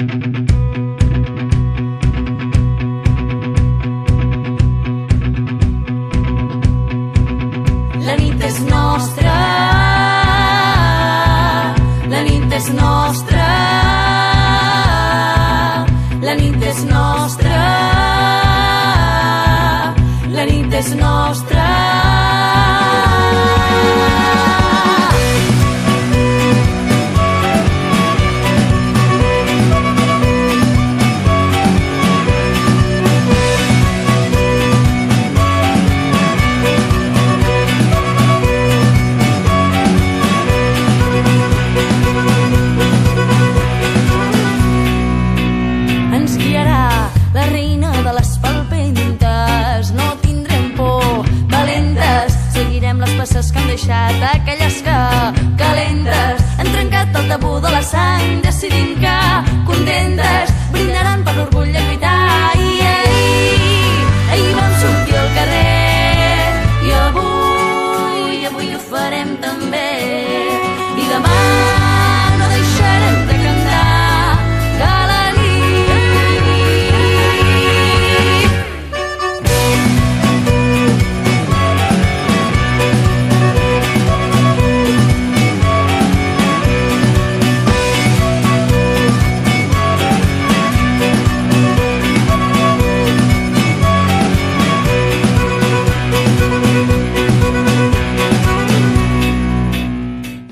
La nit és nostra, la nit és nostra, la nit és nostra, la nit és nostra. Ens guiarà la reina de les palpentes, no tindrem por, valentes, seguirem les passes que han deixat aquelles que calentes, han trencat el tabú de la sang, decidint que contentes, brindaran per l'orgull de lluitar. I ahir vam sortir al carrer i avui ho farem també, i demà